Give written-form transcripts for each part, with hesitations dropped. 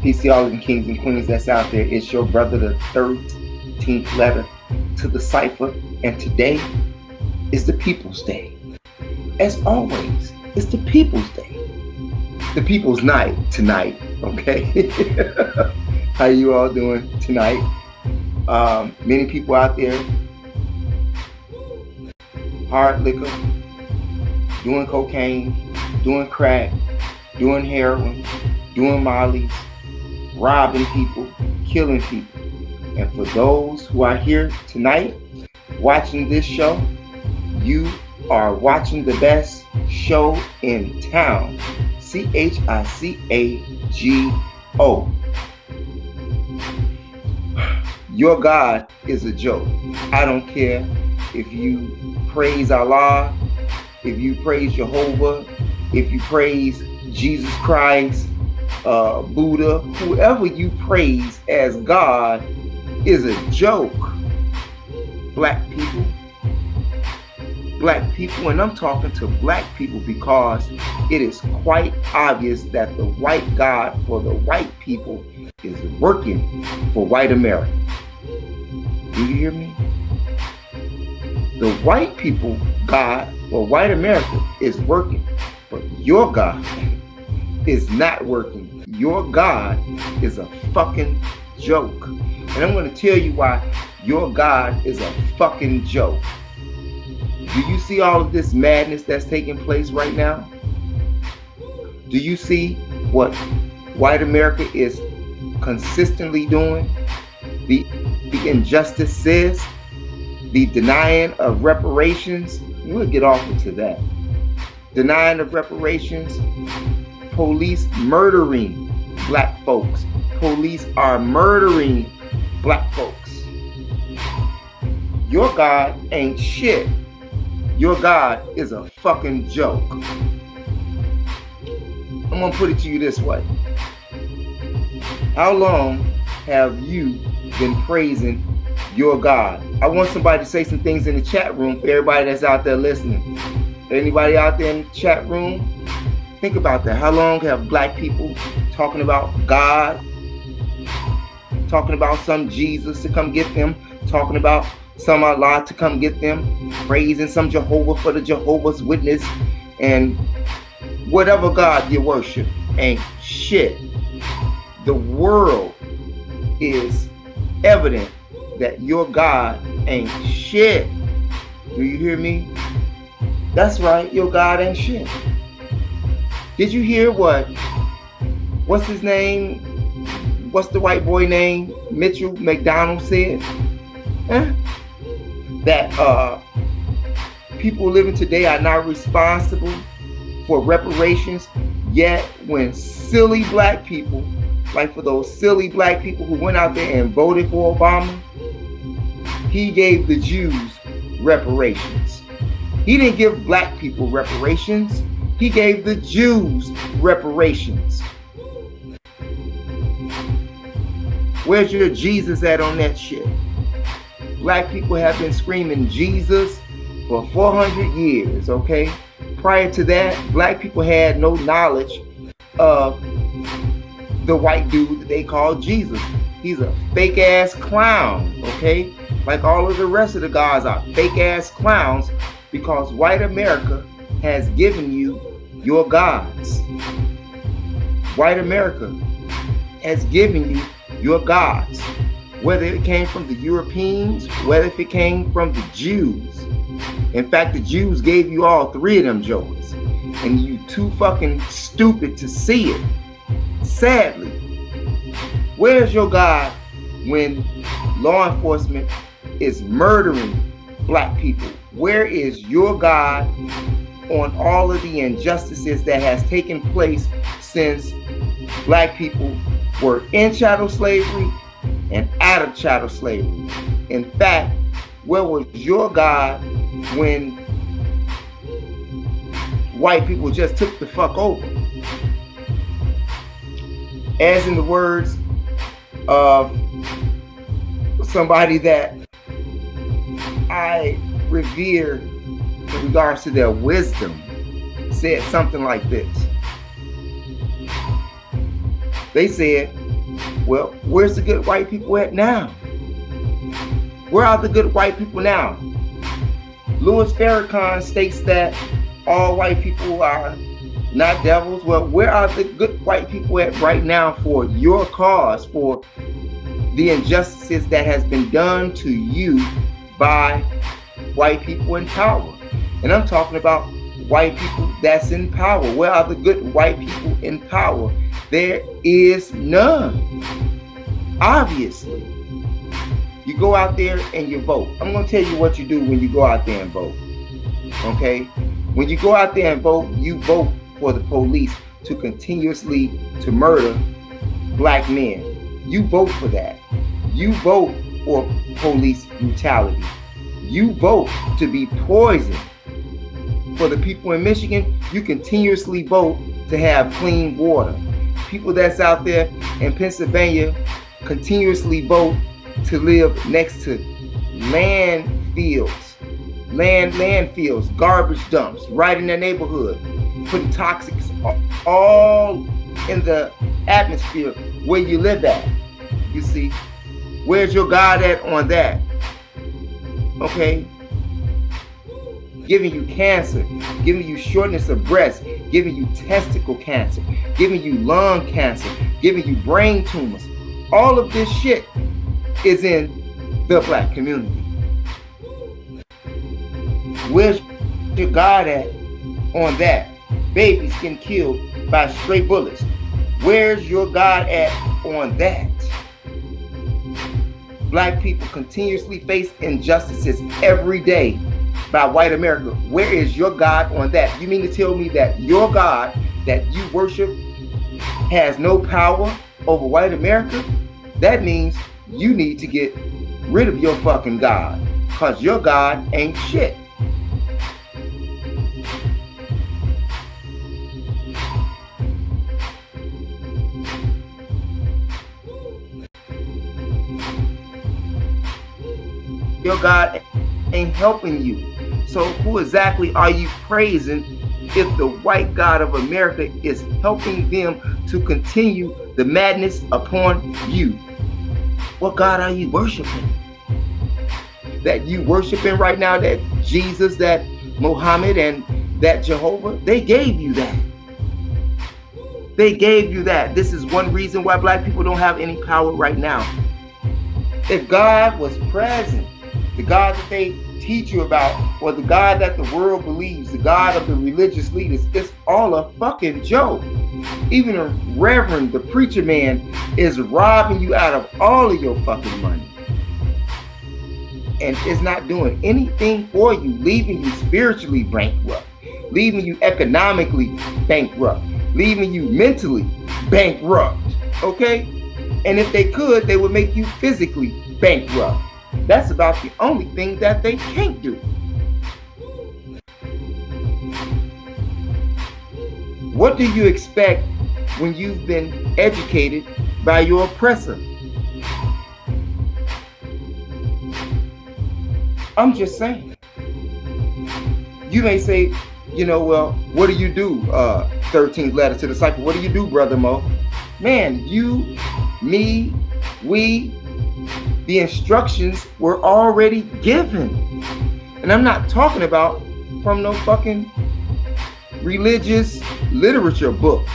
Peace to all of the kings and queens that's out there. It's your brother, the 13th letter to the cipher. And today is the People's Day. As always, it's the People's Day. The People's Night tonight, okay? How you all doing tonight? Many people out there, hard liquor, doing cocaine, doing crack, doing heroin, doing mollies, robbing people, killing people. And for those who are here tonight watching this show, you are watching the best show in town. CHICAGO. Your God is a joke. I don't care if you praise Allah, if you praise Jehovah, if you praise Jesus Christ, Buddha, whoever you praise as God is a joke. Black people, and I'm talking to black people because it is quite obvious that the white God for the white people is working for white America. Do you hear me? The white people God for white America is working, but your God is not working. Your God is a fucking joke. And I'm going to tell you why your God is a fucking joke. Do you see all of this madness that's taking place right now? Do you see what white America is consistently doing? The injustices, the denying of reparations. We'll get off into that. Denying of reparations, police murdering black folks. Police are murdering black folks. Your God ain't shit. Your God is a fucking joke. I'm gonna put it to you this way. How long have you been praising your God? I want somebody to say some things in the chat room for everybody that's out there listening. Anybody out there in the chat room? Think about that. How long have black people talking about God, talking about some Jesus to come get them, talking about some Allah to come get them, praising some Jehovah for the Jehovah's Witness, and whatever God you worship ain't shit. The world is evident that your God ain't shit. Do you hear me? That's right, your God ain't shit. Did you hear what's his name? What's the white boy name? Mitchell McDonald said? Huh? That people living today are not responsible for reparations, yet when silly black people, like for those silly black people who went out there and voted for Obama, he gave the Jews reparations. He didn't give black people reparations. He gave the Jews reparations. Where's your Jesus at on that shit? Black people have been screaming Jesus for 400 years, okay? Prior to that, black people had no knowledge of the white dude that they call Jesus. He's a fake ass clown, okay? Like all of the rest of the gods are fake ass clowns because white America has given you your gods. White America has given you your gods. Whether it came from the Europeans, whether if it came from the Jews. In fact, the Jews gave you all three of them jokers. And you too fucking stupid to see it. Sadly. Where's your God when law enforcement is murdering black people? Where is your God on all of the injustices that has taken place since black people were in chattel slavery and out of chattel slavery? In fact, where was your God when white people just took the fuck over? As in the words of somebody that I revere in regards to their wisdom, said something like this. They said, Well, where's the good white people at now? Where are the good white people now? Louis Farrakhan states that all white people are not devils. Well, where are the good white people at right now for your cause, for the injustices that has been done to you by white people in power? And I'm talking about white people that's in power. Where are the good white people in power? There is none. Obviously. You go out there and you vote. I'm going to tell you what you do when you go out there and vote. Okay? When you go out there and vote, you vote for the police to continuously to murder black men. You vote for that. You vote for police brutality. You vote to be poisoned. For the people in Michigan, you continuously vote to have clean water. People that's out there in Pennsylvania continuously vote to live next to landfills, garbage dumps right in their neighborhood, putting toxics all in the atmosphere where you live at. You see, where's your God at on that? Okay, giving you cancer, giving you shortness of breast, giving you testicle cancer, giving you lung cancer, giving you brain tumors. All of this shit is in the black community. Where's your God at on that? Babies getting killed by stray bullets. Where's your God at on that? Black people continuously face injustices every day by white America. Where is your God on that? You mean to tell me that your God that you worship has no power over white America? That means you need to get rid of your fucking God, because your God ain't shit. Your God ain't helping you. So who exactly are you praising if the white God of America is helping them to continue the madness upon you? What God are you worshiping? That you worshiping right now, that Jesus, that Muhammad, and that Jehovah, they gave you that. They gave you that. This is one reason why black people don't have any power right now. If God was present, the God that they teach you about, or the God that the world believes, the God of the religious leaders, it's all a fucking joke. Even a reverend, the preacher man, is robbing you out of all of your fucking money. And is not doing anything for you, leaving you spiritually bankrupt, leaving you economically bankrupt, leaving you mentally bankrupt, okay? And if they could, they would make you physically bankrupt. That's about the only thing that they can't do. What do you expect when you've been educated by your oppressor? I'm just saying. You may say, you know, well, what do you do? 13th letter to the disciple. What do you do, Brother Mo? Man, you, me, we, the instructions were already given. And I'm not talking about from no fucking religious literature book.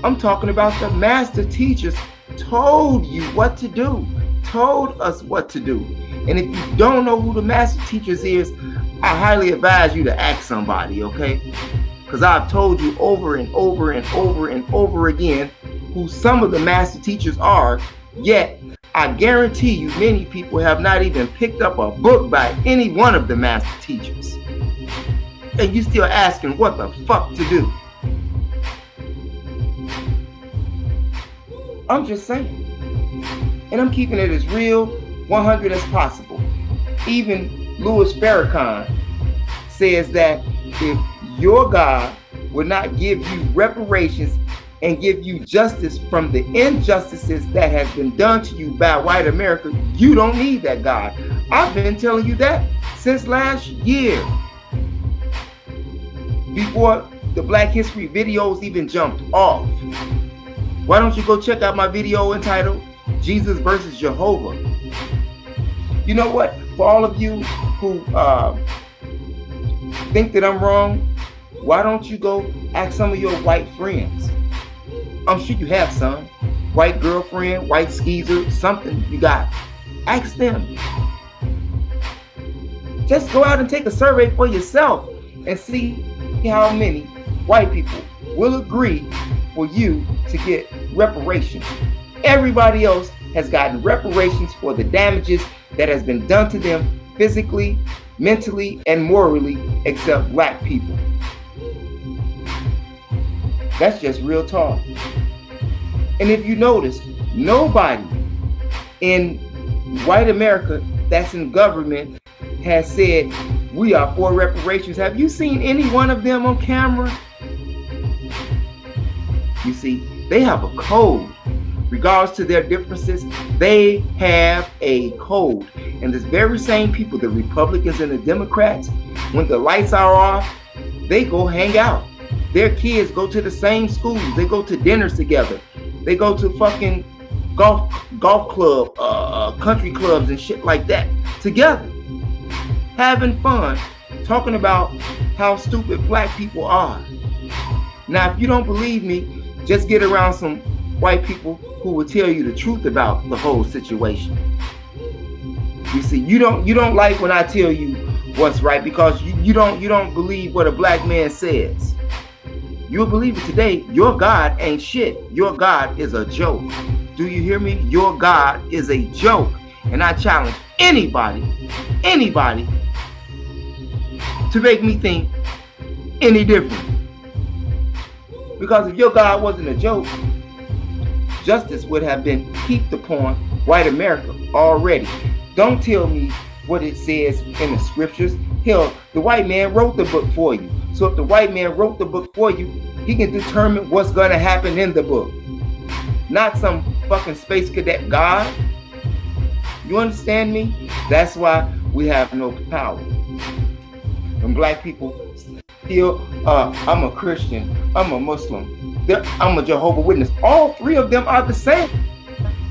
I'm talking about the master teachers told you what to do, told us what to do. And if you don't know who the master teachers is, I highly advise you to ask somebody, okay? Because I've told you over and over and over and over again who some of the master teachers are, yet I guarantee you many people have not even picked up a book by any one of the master teachers. And you still asking what the fuck to do. I'm just saying. And I'm keeping it as real 100 as possible. Even Louis Farrakhan says that if your God would not give you reparations and give you justice from the injustices that has been done to you by white America, you don't need that God. I've been telling you that since last year. Before the Black History videos even jumped off. Why don't you go check out my video entitled Jesus versus Jehovah. You know what? For all of you who think that I'm wrong, why don't you go ask some of your white friends? I'm sure you have some. White girlfriend, white skeezer, something you got. Ask them. Just go out and take a survey for yourself and see how many white people will agree for you to get reparations. Everybody else has gotten reparations for the damages that has been done to them physically, mentally, and morally, except black people. That's just real talk. And if you notice, nobody in white America that's in government has said, we are for reparations. Have you seen any one of them on camera? You see, they have a code. Regardless to their differences, they have a code. And this very same people, the Republicans and the Democrats, when the lights are off, they go hang out. Their kids go to the same schools. They go to dinners together. They go to fucking golf club, country clubs and shit like that together. Having fun, talking about how stupid black people are. Now, if you don't believe me, just get around some white people who will tell you the truth about the whole situation. You see, you don't like when I tell you what's right because you don't believe what a black man says. You'll believe it today. Your God ain't shit. Your God is a joke. Do you hear me? Your God is a joke. And I challenge anybody to make me think any different. Because if your God wasn't a joke, justice would have been heaped upon white America already. Don't tell me what it says in the scriptures. Hell, the white man wrote the book for you. So if the white man wrote the book for you, he can determine what's going to happen in the book. Not some fucking space cadet God. You understand me? That's why we have no power. When black people still, I'm a Christian, I'm a Muslim, I'm a Jehovah's Witness. All three of them are the same.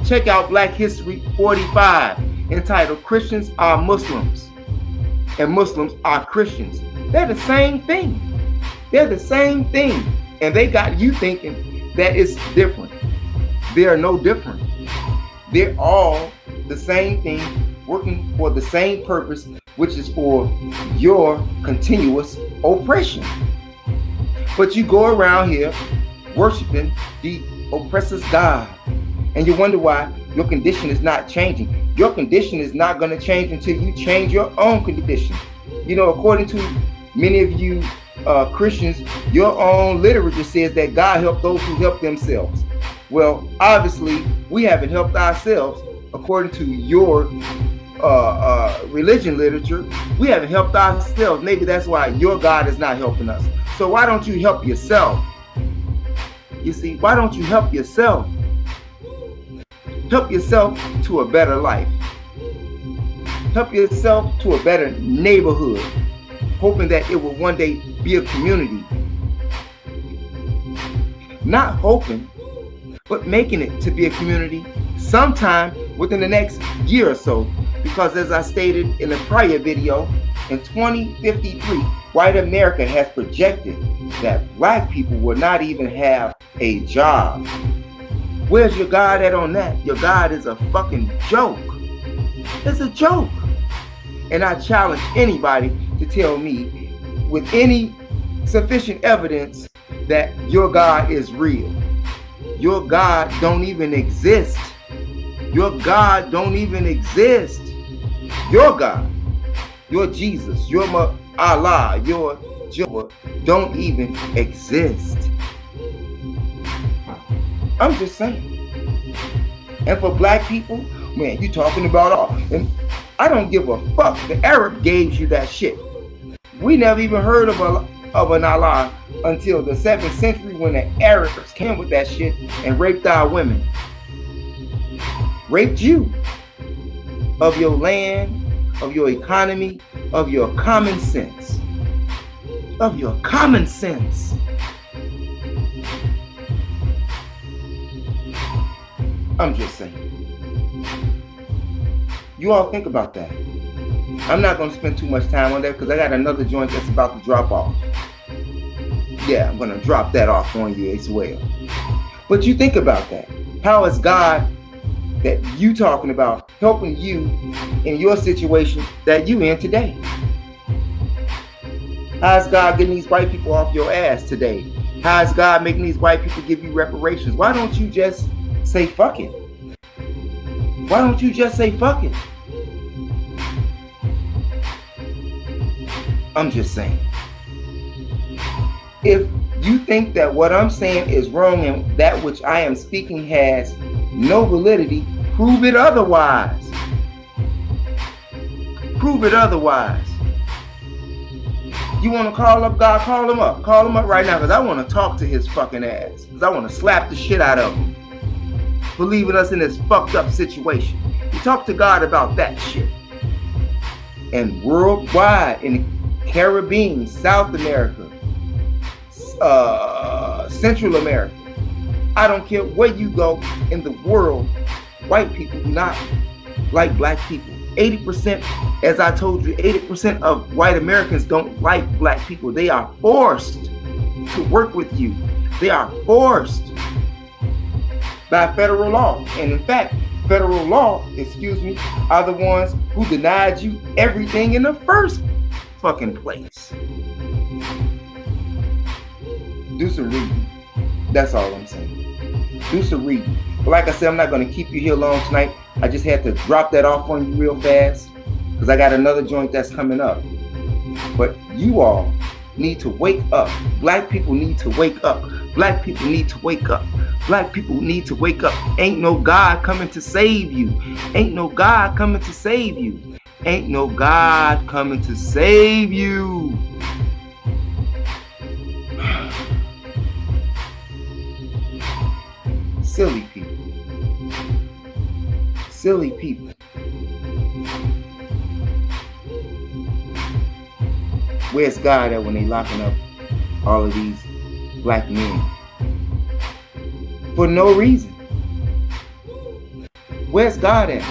Check out Black History 45, entitled Christians Are Muslims and Muslims Are Christians. They're the same thing. They're the same thing. And they got you thinking that it's different. They are no different. They're all the same thing, working for the same purpose, which is for your continuous oppression. But you go around here worshiping the oppressor's God, and you wonder why your condition is not changing. Your condition is not going to change until you change your own condition. You know, according to many of you Christians, your own literature says that God helped those who help themselves. Well, obviously, we haven't helped ourselves. According to your religion literature, we haven't helped ourselves. Maybe that's why your God is not helping us. So why don't you help yourself? You see, why don't you help yourself? Help yourself to a better life. Help yourself to a better neighborhood, hoping that it will one day be a community. Not hoping, but making it to be a community sometime within the next year or so. Because as I stated in a prior video, in 2053, white America has projected that black people will not even have a job. Where's your God at on that? Your God is a fucking joke. It's a joke. And I challenge anybody to tell me with any sufficient evidence that your God is real. Your God don't even exist. Your God don't even exist. Your God, your Jesus, your Allah, your Jehovah don't even exist. I'm just saying. And for black people, man, you talking about all, and I don't give a fuck. The Arab gave you that shit. We never even heard of an Allah until the 7th century when the Arabs came with that shit and raped our women. Raped you of your land, of your economy, of your common sense. Of your common sense. I'm just saying. You all think about that. I'm not going to spend too much time on that because I got another joint that's about to drop off. Yeah, I'm going to drop that off on you as well. But you think about that. How is God that you talking about helping you in your situation that you in today? How is God getting these white people off your ass today? How is God making these white people give you reparations? Why don't you just say fuck it? Why don't you just say fuck it? I'm just saying. If you think that what I'm saying is wrong and that which I am speaking has no validity, prove it otherwise. Prove it otherwise. You want to call up God? Call him up. Call him up right now because I want to talk to his fucking ass. Because I want to slap the shit out of him for leaving us in this fucked up situation. You talk to God about that shit. And worldwide, in the Caribbean, South America, Central America, I don't care where you go in the world, white people do not like black people. 80%, as I told you, 80% of white Americans don't like black people. They are forced to work with you. They are forced by federal law. And in fact, federal law, are the ones who denied you everything in the first fucking place. Do some reading. That's all I'm saying. Do some reading. But like I said, I'm not going to keep you here long tonight. I just had to drop that off on you real fast because I got another joint that's coming up. But you all need to wake up. Black people need to wake up. Black people need to wake up. Black people need to wake up. Ain't no God coming to save you. Ain't no God coming to save you. Ain't no God coming to save you. Silly people. Silly people. Where's God at when they locking up all of these black men? For no reason. Where's God at?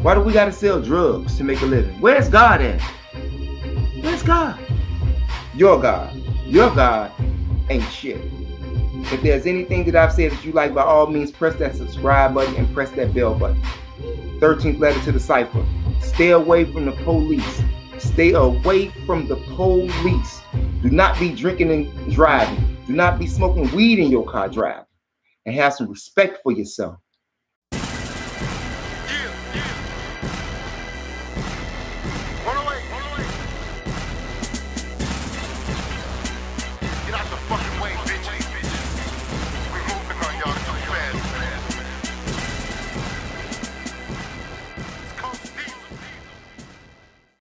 Why do we gotta sell drugs to make a living? Where's God at? Where's God? Your God. Your God ain't shit. If there's anything that I've said that you like, by all means, press that subscribe button and press that bell button. 13th letter to the cipher. Stay away from the police. Stay away from the police. Do not be drinking and driving. Do not be smoking weed in your car driving. And have some respect for yourself.